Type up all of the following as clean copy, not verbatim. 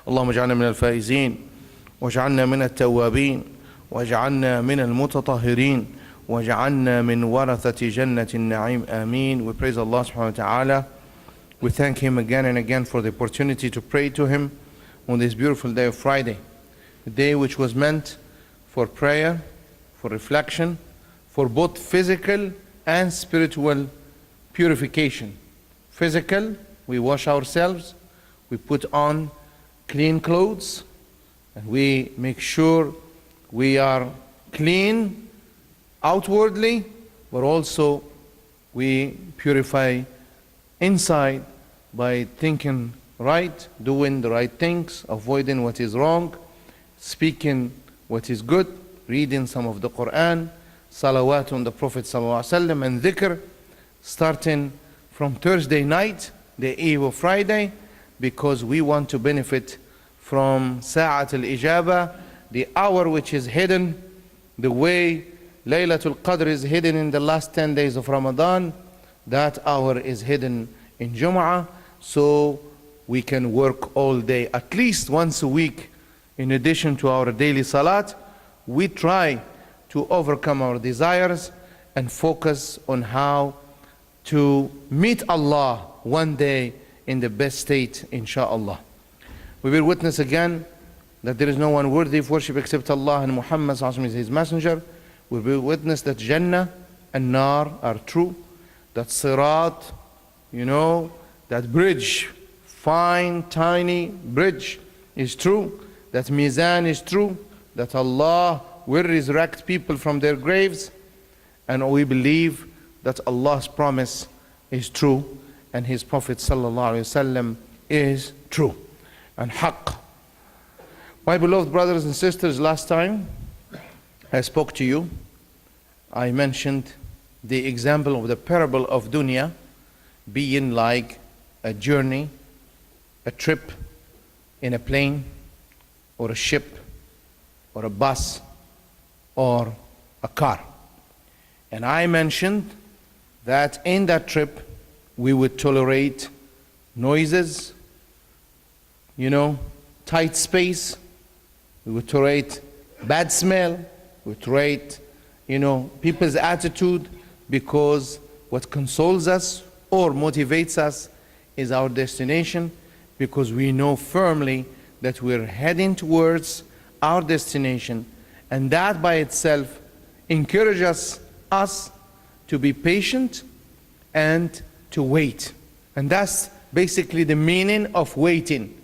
اللهم اجعلنا من الفائزين واجعلنا من التوابين واجعلنا من المتطهرين واجعلنا من ورثة جنة النعيم. Ameen. We praise Allah subhanahu wa ta'ala. We thank Him again and again for the opportunity to pray to Him on this beautiful day of Friday, a day which was meant for prayer, for reflection, for both physical and spiritual purification. Physical, we wash ourselves, we put on clean clothes, and we make sure we are clean outwardly, but also we purify inside by thinking right, doing the right things, avoiding what is wrong, speaking what is good, reading some of the Quran, salawat on the Prophet ﷺ, and dhikr, starting from Thursday night, the eve of Friday, because we want to benefit from Sa'at al-Ijaba, the hour which is hidden, the way Laylatul Qadr is hidden in the last 10 days of Ramadan, that hour is hidden in Jum'ah, so we can work all day, at least once a week. In addition to our daily salat, we try to overcome our desires and focus on how to meet Allah one day in the best state, insha'Allah. We will witness again that there is no one worthy of worship except Allah, and Muhammad is His messenger. We will witness that Jannah and Nar are true, that Sirat, that bridge, fine, tiny bridge is true, that Mizan is true, that Allah will resurrect people from their graves, and we believe that Allah's promise is true and His Prophet ﷺ is true and haqq. My beloved brothers and sisters, last time I spoke to you, I mentioned the example of the parable of dunya being like a journey, a trip in a plane or a ship or a bus or a car. And I mentioned that in that trip we would tolerate noises, tight space, we would tolerate bad smell, we would tolerate people's attitude, because what consoles us or motivates us is our destination, because we know firmly that we're heading towards our destination, and that by itself encourages us to be patient and to wait. And that's basically the meaning of waiting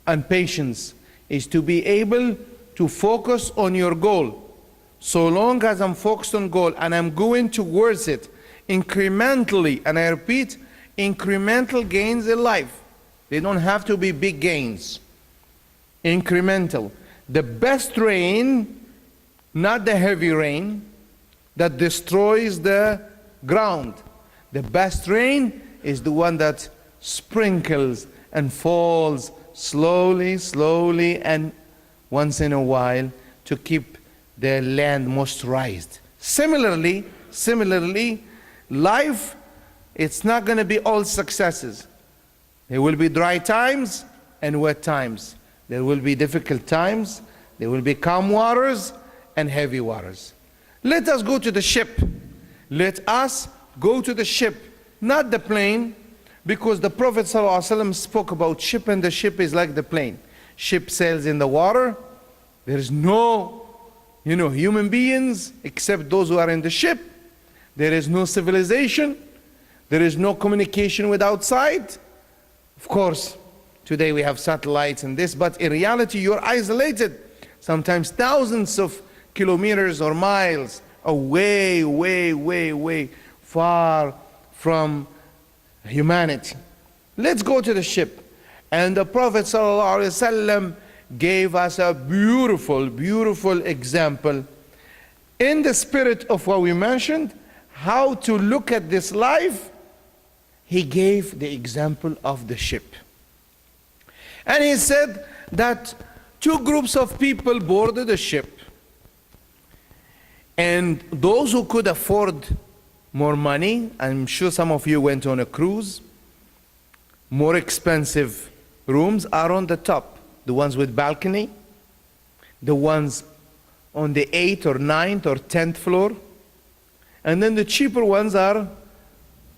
and patience, is to be able to focus on your goal. So long as I'm focused on goal and I'm going towards it incrementally, and I repeat, incremental gains in life. They don't have to be big gains. Incremental. The best rain, not the heavy rain that destroys the ground. The best rain is the one that sprinkles and falls slowly, slowly, and once in a while to keep the land moisturized. Similarly, life, it's not going to be all successes. There will be dry times and wet times. There will be difficult times. There will be calm waters and heavy waters. Let us go to the ship. Let us go to the ship, not the plane, because the Prophet ﷺ spoke about ship, and the ship is like the plane. Ship sails in the water. There is no human beings except those who are in the ship. There is no civilization. There is no communication with outside. Of course, today we have satellites and this, but in reality you're isolated, sometimes thousands of kilometers or miles away, way far from humanity. Let's go to the ship. And the Prophet ﷺ gave us a beautiful example in the spirit of what we mentioned, how to look at this life. He gave the example of the ship. And he said that two groups of people boarded the ship, and those who could afford more money, I'm sure some of you went on a cruise, more expensive rooms are on the top. the ones with balcony, the ones on the 8th or 9th or 10th floor, and then the cheaper ones are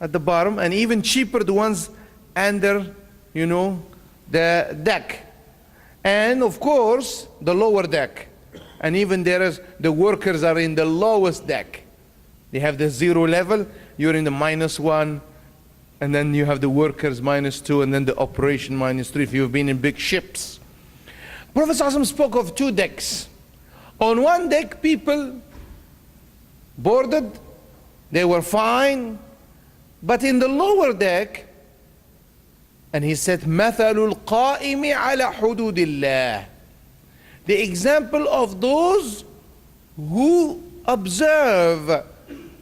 at the bottom, and even cheaper the ones under, the deck. And of course, the lower deck. And even the workers are in the lowest deck. They have the 0 level, you're in the -1, and then you have the workers -2, and then the operation -3 if you've been in big ships. Prophet ﷺ spoke of 2 decks. On one deck, people boarded, they were fine, but in the lower deck, and he said, مَثَلُ الْقَائِمِ عَلَى حُدُودِ اللَّهِ. The example of those who observe,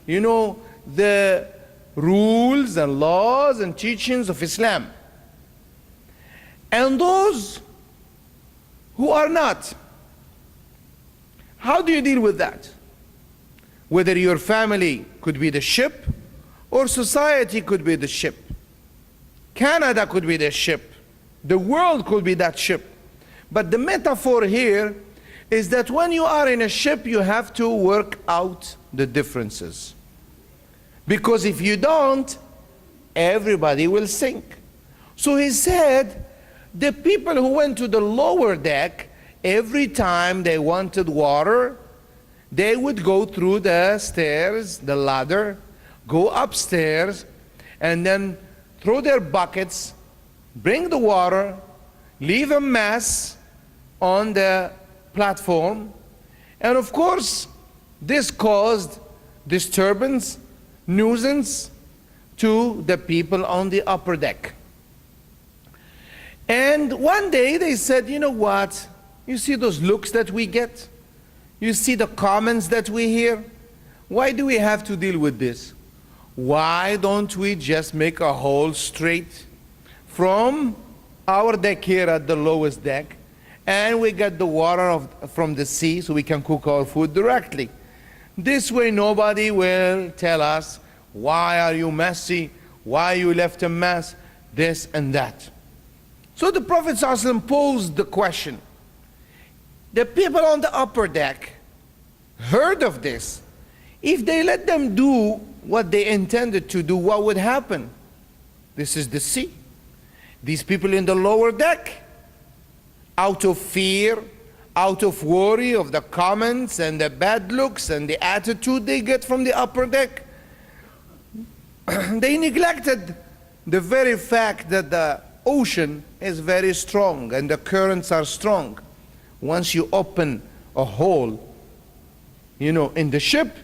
the rules and laws and teachings of Islam, and those who are not. How do you deal with that? Whether your family could be the ship, or society could be the ship. Canada could be the ship. The world could be that ship. But the metaphor here is that when you are in a ship, you have to work out the differences. Because if you don't, everybody will sink. So he said, the people who went to the lower deck, every time they wanted water, they would go through the stairs, the ladder, go upstairs, and then throw their buckets, bring the water, leave a mess on the platform, and of course this caused disturbance, nuisance to the people on the upper deck. And one day they said, you know what, you see those looks that we get, you see the comments that we hear, why do we have to deal with this? Why don't we just make a hole straight from our deck here at the lowest deck, and we get the water from the sea so we can cook our food directly? This way nobody will tell us, why are you messy? Why you left a mess? This and that. So the Prophet ﷺ posed the question. The people on the upper deck heard of this. If they let them do what they intended to do, what would happen? This is the sea. These people in the lower deck, out of fear, out of worry of the comments and the bad looks and the attitude they get from the upper deck, they neglected the very fact that the ocean is very strong and the currents are strong. Once you open a hole, in the ship,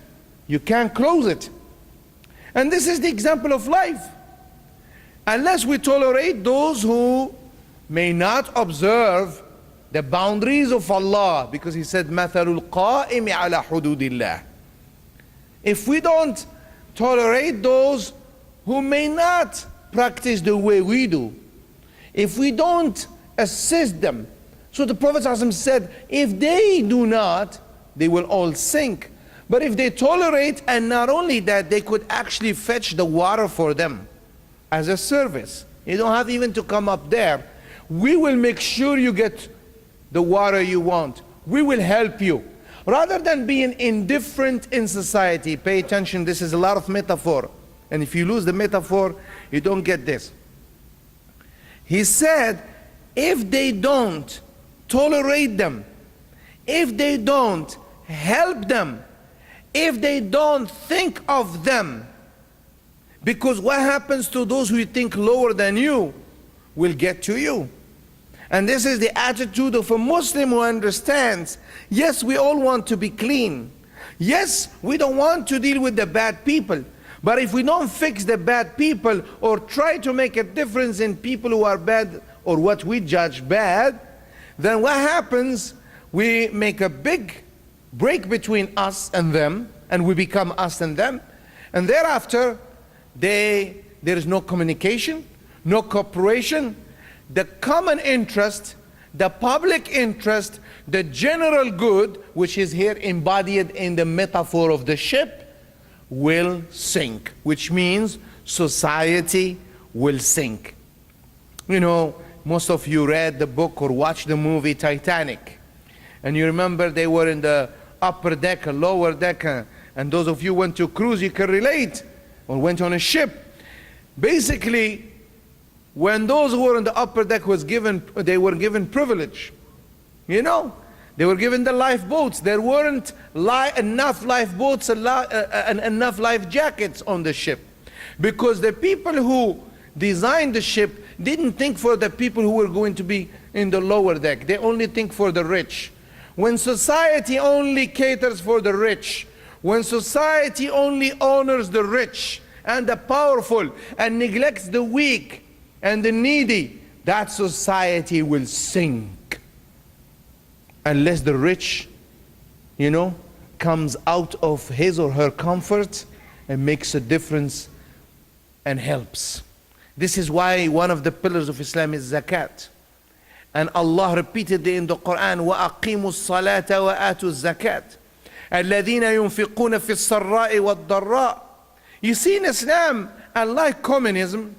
you can't close it. And this is the example of life. Unless we tolerate those who may not observe the boundaries of Allah, because he said, مَثَلُ الْقَائِمِ عَلَى حُدُودِ اللَّهِ. If we don't tolerate those who may not practice the way we do, if we don't assist them, so the Prophet ﷺ said, if they do not, they will all sink. But if they tolerate, and not only that, they could actually fetch the water for them as a service. You don't have even to come up there. We will make sure you get the water you want. We will help you. Rather than being indifferent in society, pay attention, this is a lot of metaphor. And if you lose the metaphor, you don't get this. He said, if they don't tolerate them, if they don't help them, if they don't think of them, because what happens to those who think lower than you will get to you. And this is the attitude of a Muslim who understands, yes, we all want to be clean. Yes, we don't want to deal with the bad people. But if we don't fix the bad people or try to make a difference in people who are bad or what we judge bad, then what happens? We make a big break between us and them, and we become us and them. And thereafter, there is no communication, no cooperation. The common interest, the public interest, the general good, which is here embodied in the metaphor of the ship, will sink, which means society will sink. most of you read the book or watched the movie Titanic. And you remember they were in the upper deck, lower deck, and those of you who went to cruise, you can relate, or went on a ship. Basically, when those who were on the upper deck they were given privilege. You know, they were given the lifeboats. There weren't enough lifeboats, and enough life jackets on the ship. Because the people who designed the ship didn't think for the people who were going to be in the lower deck. They only think for the rich. When society only caters for the rich, when society only honors the rich and the powerful and neglects the weak and the needy, that society will sink. Unless the rich, you know, comes out of his or her comfort and makes a difference and helps. This is why one of the pillars of Islam is zakat. And Allah repeatedly in the Quran, وَأَقِيمُوا الصَّلَاةَ وَآتُوا الزَّكَاةَ الَّذِينَ يُنْفِقُونَ فِي السَّرَّاءِ وَالضَّرَّاءِ. You see, in Islam, unlike communism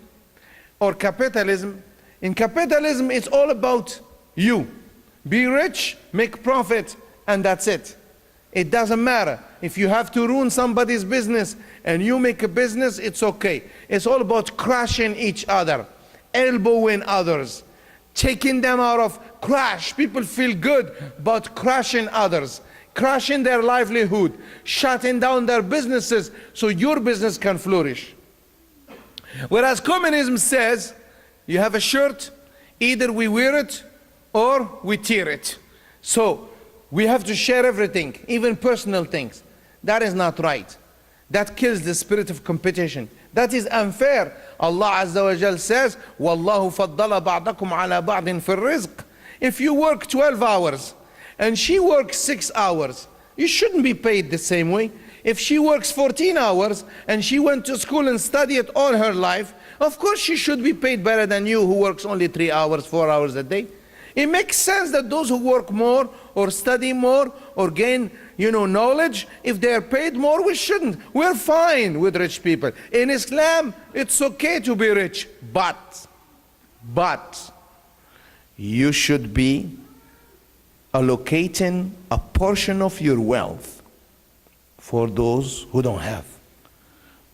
or capitalism, in capitalism it's all about you. Be rich, make profit, and that's it. It doesn't matter. If you have to ruin somebody's business and you make a business, it's okay. It's all about crushing each other, elbowing others, taking them out of crash. People feel good about crushing others, crushing their livelihood, shutting down their businesses so your business can flourish. Whereas communism says, you have a shirt, either we wear it or we tear it. So we have to share everything, even personal things. That is not right. That kills the spirit of competition. That is unfair. Allah Azza wa Jal says, وَاللَّهُ فَضَّلَ بَعْضَكُمْ عَلَى بَعْضٍ فِي الرِّزْقِ. If you work 12 hours and she works 6 hours, you shouldn't be paid the same way. If she works 14 hours and she went to school and studied all her life, of course she should be paid better than you who works only 3 hours, 4 hours a day. It makes sense that those who work more or study more or gain, knowledge, if they are paid more, we shouldn't. We're fine with rich people. In Islam, it's okay to be rich, but you should be allocating a portion of your wealth for those who don't have.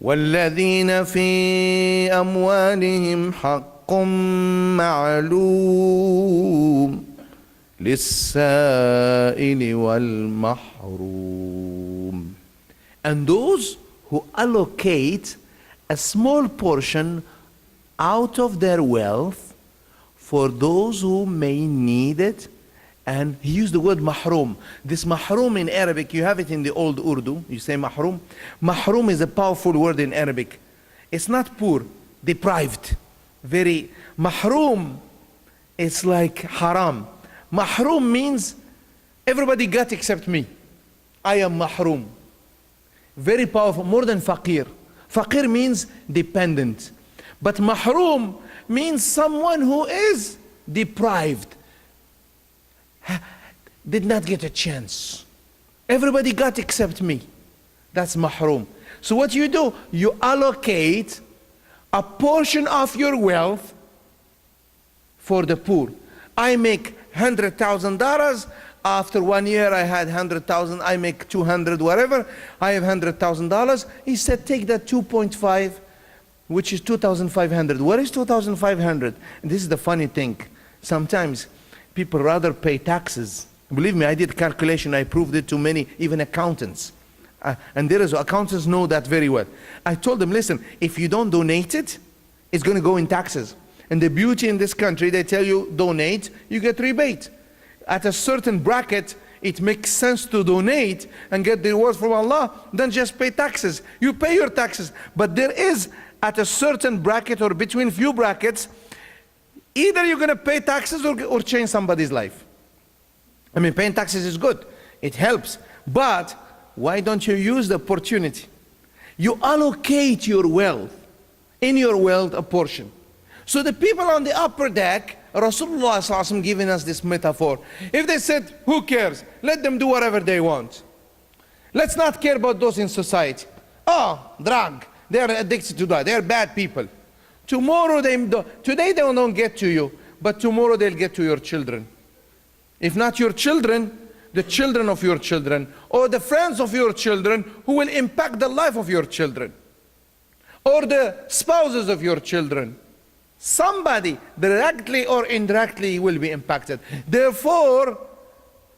وَالَّذِينَ فِي أَمْوَالِهِمْ حَقٌّ مَعْلُومٌ لِلسَّائِلِ وَالْمَحْرُومِ. And those who allocate a small portion out of their wealth for those who may need it. And he used the word mahrum. This mahrum in Arabic, you have it in the old Urdu. You say mahrum. Mahrum is a powerful word in Arabic. It's not poor, deprived. Very mahrum, it's like haram. Mahrum means everybody got except me. I am mahrum. Very powerful, more than faqir. Faqir means dependent. But mahrum means someone who is deprived. Did not get a chance. Everybody got except me. That's mahrum. So what you do, you allocate a portion of your wealth for the poor. I make $100,000. After 1 year I had 100,000. I make 200, whatever. I have $100,000. He said, take that 2.5, which is 2,500. Where is 2,500? And this is the funny thing. Sometimes people rather pay taxes. Believe me, I did calculation. I proved it to many, even accountants. And accountants know that very well. I told them, listen, if you don't donate it, it's going to go in taxes. And the beauty in this country, they tell you, donate, you get rebate. At a certain bracket, it makes sense to donate and get the reward from Allah, then just pay taxes. You pay your taxes. But there is, at a certain bracket or between few brackets, either you're going to pay taxes or change somebody's life. I mean, paying taxes is good. It helps. But why don't you use the opportunity? You allocate your wealth, in your wealth a portion. So the people on the upper deck, Rasulullah ﷺ giving us this metaphor. If they said, who cares? Let them do whatever they want. Let's not care about those in society. Oh, drug. They are addicted to that. They are bad people. Tomorrow, today they don't get to you. but tomorrow they'll get to your children. If not your children, the children of your children, or the friends of your children who will impact the life of your children, or the spouses of your children. Somebody, directly or indirectly, will be impacted. Therefore,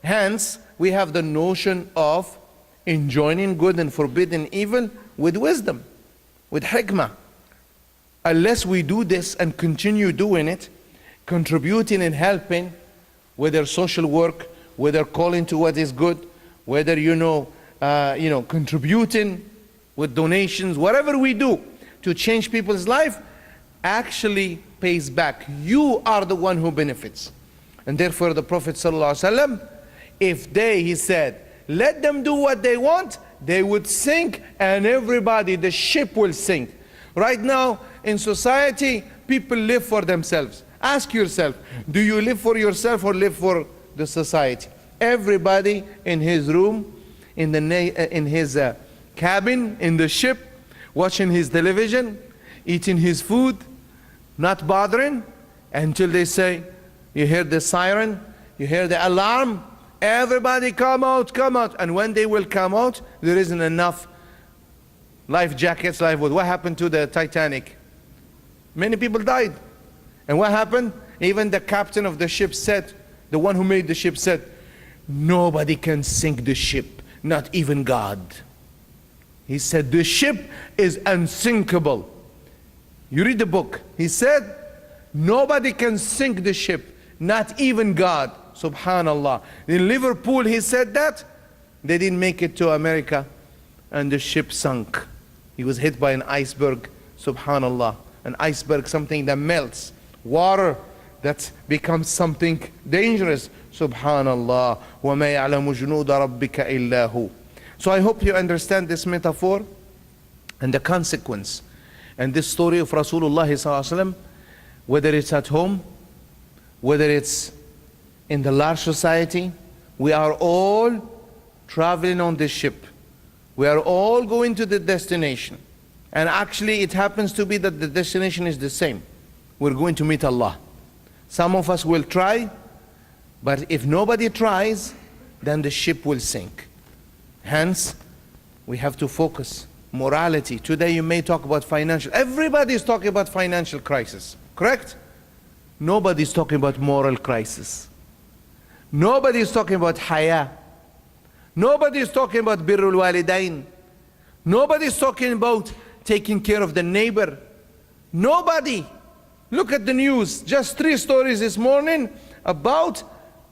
hence, we have the notion of enjoining good and forbidding evil with wisdom, with hikmah. Unless we do this and continue doing it, contributing and helping, whether social work, whether calling to what is good, whether contributing with donations, whatever we do to change people's life, actually pays back. You are the one who benefits. And therefore the Prophet ﷺ, he said, let them do what they want, they would sink, and everybody, the ship will sink. Right now in society, people live for themselves. Ask yourself, do you live for yourself or live for the society? Everybody in his room, in his cabin, in the ship, watching his television, eating his food, not bothering, until they say, you hear the siren, you hear the alarm, everybody come out, come out. And when they will come out, there isn't enough life jackets, what happened to the Titanic? Many people died. And what happened? Even the captain of the ship said, the one who made the ship said, nobody can sink the ship, not even God. He said, the ship is unsinkable. You read the book. He said, nobody can sink the ship, not even God. Subhanallah. In Liverpool, he said that. They didn't make it to America, and the ship sunk. He was hit by an iceberg. Subhanallah. An iceberg, something that melts. Water that becomes something dangerous. Subhanallah. وَمَا يَعْلَمُ جُنُودَ رَبِّكَ إِلَّا هُ. So I hope you understand this metaphor and the consequence. And this story of Rasulullah ﷺ, whether it's at home, whether it's in the large society, we are all traveling on this ship. We are all going to the destination. And actually it happens to be that the destination is the same. We're going to meet Allah. Some of us will try, but if nobody tries, then the ship will sink. Hence, we have to focus. Morality. Today you may talk about financial. Everybody is talking about financial crisis. Correct? Nobody is talking about moral crisis. Nobody is talking about haya. Nobody is talking about birrul walidain. Nobody is talking about taking care of the neighbor. Nobody. Look at the news. Just 3 stories this morning about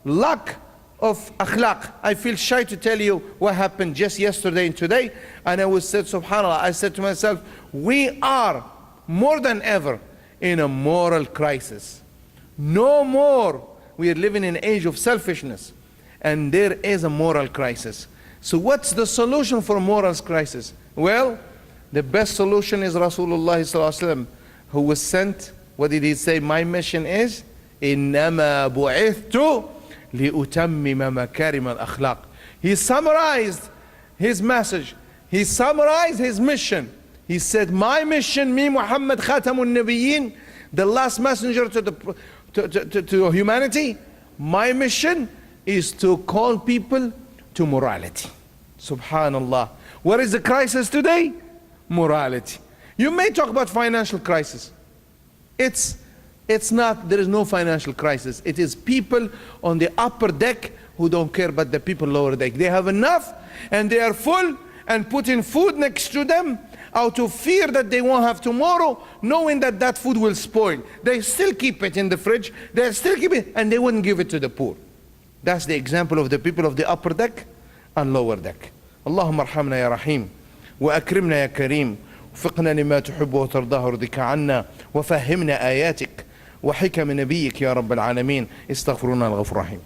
lack of akhlaq. I feel shy to tell you what happened just yesterday and today. And I was said, subhanAllah, I said to myself, we are more than ever in a moral crisis. No more. We are living in an age of selfishness. And there is a moral crisis. So what's the solution for moral crisis? Well, the best solution is Rasulullah ﷺ, who was sent. What did he say? My mission is, إِنَّمَا بُعِثْتُ لِأُتَمِّمَ مَكَارِمَ الْأَخْلَاقِ. He summarized his message. He summarized his mission. He said, my mission, me Muhammad Khatamun Nabiyyin, the last messenger to humanity, my mission is to call people to morality. Subhanallah. What is the crisis today? Morality. You may talk about financial crisis. It's not, there is no financial crisis. It is people on the upper deck who don't care about the people lower deck. They have enough and they are full and putting food next to them out of fear that they won't have tomorrow, knowing that that food will spoil. They still keep it in the fridge, they still keep it, and they wouldn't give it to the poor. That's the example of the people of the upper deck and lower deck. Allahumma arhamna ya rahim, wa akrimna ya kareem, وفقنا لما تحب وترضاه وارضك عنا وفهمنا آياتك وحكم نبيك يا رب العالمين. استغفرنا الغفور الرحيم.